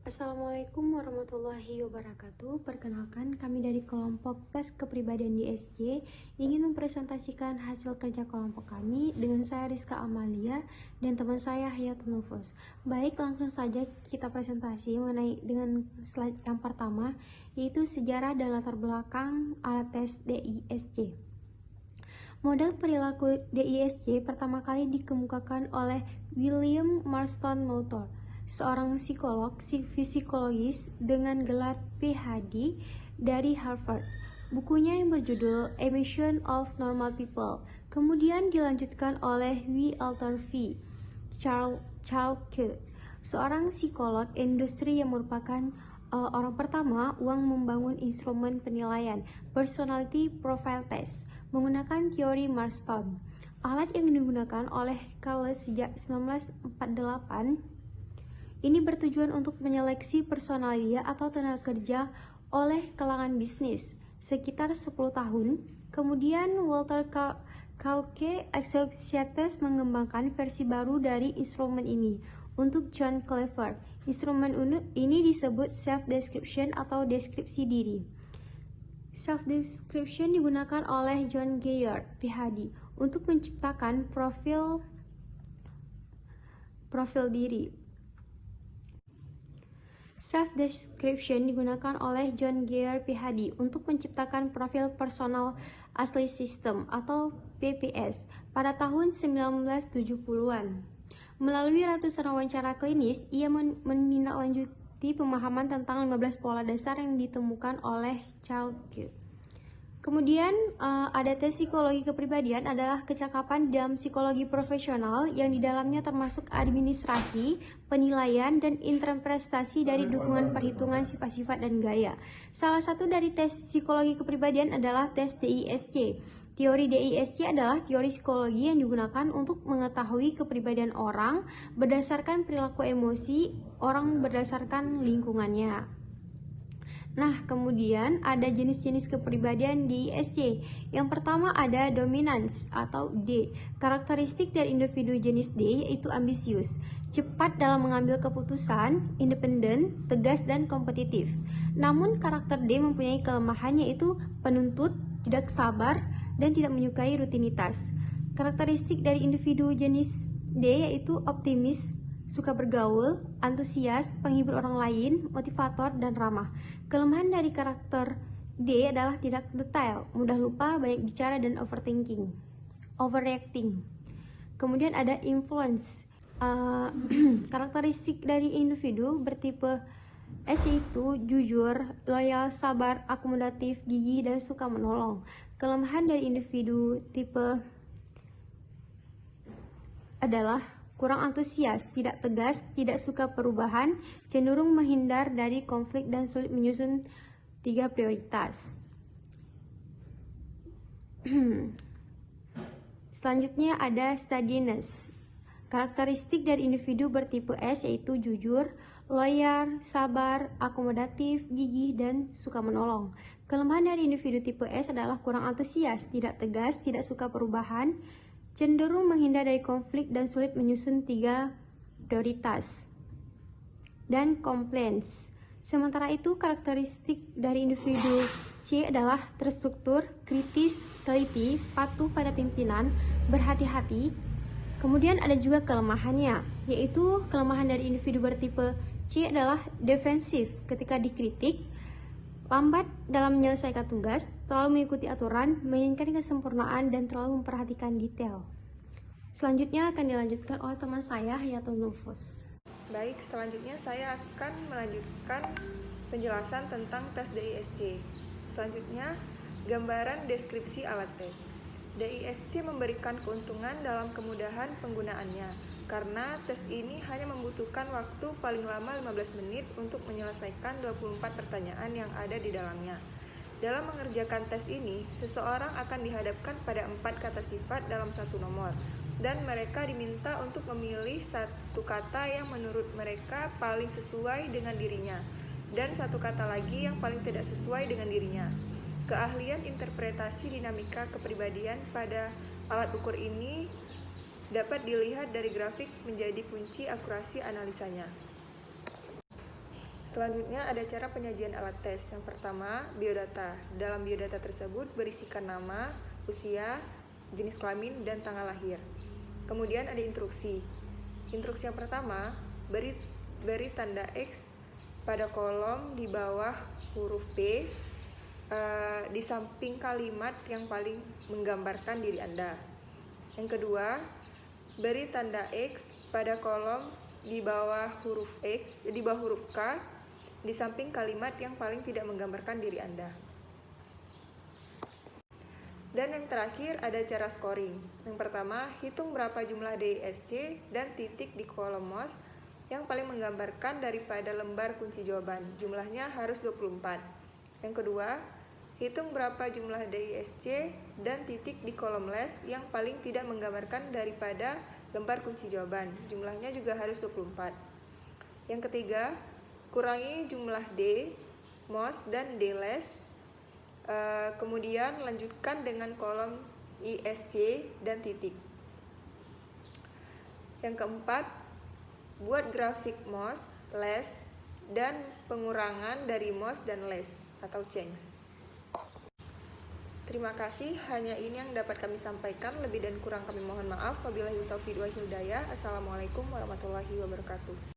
Assalamualaikum warahmatullahi wabarakatuh. Perkenalkan, kami dari kelompok tes kepribadian di SC ingin mempresentasikan hasil kerja kelompok kami dengan saya Rizka Amalia dan teman saya Hayatul Nufus. Baik, langsung saja kita presentasi mengenai dengan slide yang pertama, yaitu sejarah dan latar belakang alat tes DISC. Model perilaku DISC pertama kali dikemukakan oleh William Marston Moulton, seorang psikologis dengan gelar PhD dari Harvard. Bukunya yang berjudul Emission of Normal People kemudian dilanjutkan oleh W. Alton V. Chalke, seorang psikolog industri yang merupakan orang pertama yang membangun instrumen penilaian personality profile test menggunakan teori Marston. Alat yang digunakan oleh Carles sejak 1948 ini bertujuan untuk menyeleksi personalia atau tenaga kerja oleh kalangan bisnis sekitar 10 tahun. Kemudian Walter Kalke Associates mengembangkan versi baru dari instrumen ini untuk John Clever. Instrumen ini disebut self-description atau deskripsi diri. Self-description digunakan oleh John Gayard, PhD, untuk menciptakan profil diri. Self-description digunakan oleh John Gayard, PhD, untuk menciptakan profil personal asli sistem atau PPS pada tahun 1970-an. Melalui ratusan wawancara klinis, ia menindaklanjuti pemahaman tentang 15 pola dasar yang ditemukan oleh Chalke. Kemudian ada tes psikologi kepribadian adalah kecakapan dalam psikologi profesional yang di dalamnya termasuk administrasi, penilaian, dan interpretasi dari dukungan perhitungan sifat-sifat dan gaya. Salah satu dari tes psikologi kepribadian adalah tes DISC. Teori DISC adalah teori psikologi yang digunakan untuk mengetahui kepribadian orang berdasarkan perilaku emosi orang berdasarkan lingkungannya. Nah, kemudian ada jenis-jenis kepribadian di SC. Yang pertama ada dominance atau D. Karakteristik dari individu jenis D yaitu ambisius, cepat dalam mengambil keputusan, independen, tegas, dan kompetitif. Namun karakter D mempunyai kelemahan yaitu penuntut, tidak sabar, dan tidak menyukai rutinitas. Karakteristik dari individu jenis D yaitu optimis, suka bergaul, antusias, penghibur orang lain, motivator, dan ramah. Kelemahan dari karakter D adalah tidak detail, mudah lupa, banyak bicara, dan overreacting. Kemudian ada influence. Karakteristik dari individu bertipe S itu jujur, loyal, sabar, akomodatif, gigih, dan suka menolong. Kelemahan dari individu tipe adalah kurang antusias, tidak tegas, tidak suka perubahan, cenderung menghindar dari konflik, dan sulit menyusun 3 prioritas. Selanjutnya ada steadiness. Karakteristik dari individu bertipe S yaitu jujur, loyal, sabar, akomodatif, gigih, dan suka menolong. Kelemahan dari individu tipe S adalah kurang antusias, tidak tegas, tidak suka perubahan, cenderung menghindar dari konflik, dan sulit menyusun 3 prioritas. Dan complaints. Sementara itu, karakteristik dari individu C adalah terstruktur, kritis, teliti, patuh pada pimpinan, berhati-hati. Kemudian ada juga kelemahannya, yaitu kelemahan dari individu bertipe C adalah defensif ketika dikritik, lambat dalam menyelesaikan tugas, terlalu mengikuti aturan, menginginkan kesempurnaan, dan terlalu memperhatikan detail. Selanjutnya akan dilanjutkan oleh teman saya, Hayatul Nufus. Baik, selanjutnya saya akan melanjutkan penjelasan tentang tes DISC. Selanjutnya, gambaran deskripsi alat tes. DISC memberikan keuntungan dalam kemudahan penggunaannya, karena tes ini hanya membutuhkan waktu paling lama 15 menit untuk menyelesaikan 24 pertanyaan yang ada di dalamnya. Dalam mengerjakan tes ini, seseorang akan dihadapkan pada 4 kata sifat dalam satu nomor, dan mereka diminta untuk memilih satu kata yang menurut mereka paling sesuai dengan dirinya, dan satu kata lagi yang paling tidak sesuai dengan dirinya. Keahlian interpretasi dinamika kepribadian pada alat ukur ini dapat dilihat dari grafik menjadi kunci akurasi analisanya. Selanjutnya ada cara penyajian alat tes. Yang pertama, biodata. Dalam biodata tersebut berisikan nama, usia, jenis kelamin, dan tanggal lahir. Kemudian ada instruksi. Instruksi yang pertama, beri tanda X pada kolom di bawah huruf P di samping kalimat yang paling menggambarkan diri Anda. Yang kedua, beri tanda X pada kolom di bawah huruf K di samping kalimat yang paling tidak menggambarkan diri Anda. Dan yang terakhir ada cara scoring. Yang pertama, hitung berapa jumlah DISC dan titik di kolom MOS yang paling menggambarkan daripada lembar kunci jawaban. Jumlahnya harus 24. Yang kedua, hitung berapa jumlah DISC dan titik di kolom les yang paling tidak menggambarkan daripada lembar kunci jawaban. Jumlahnya juga harus 24. Yang ketiga, kurangi jumlah D, MOS, dan DLES. Kemudian lanjutkan dengan kolom ISC dan titik. Yang keempat, buat grafik MOS, LES, dan pengurangan dari MOS dan LES atau change. Terima kasih, hanya ini yang dapat kami sampaikan. Lebih dan kurang kami mohon maaf. Wabillahi taufiq wal hidayah. Assalamualaikum warahmatullahi wabarakatuh.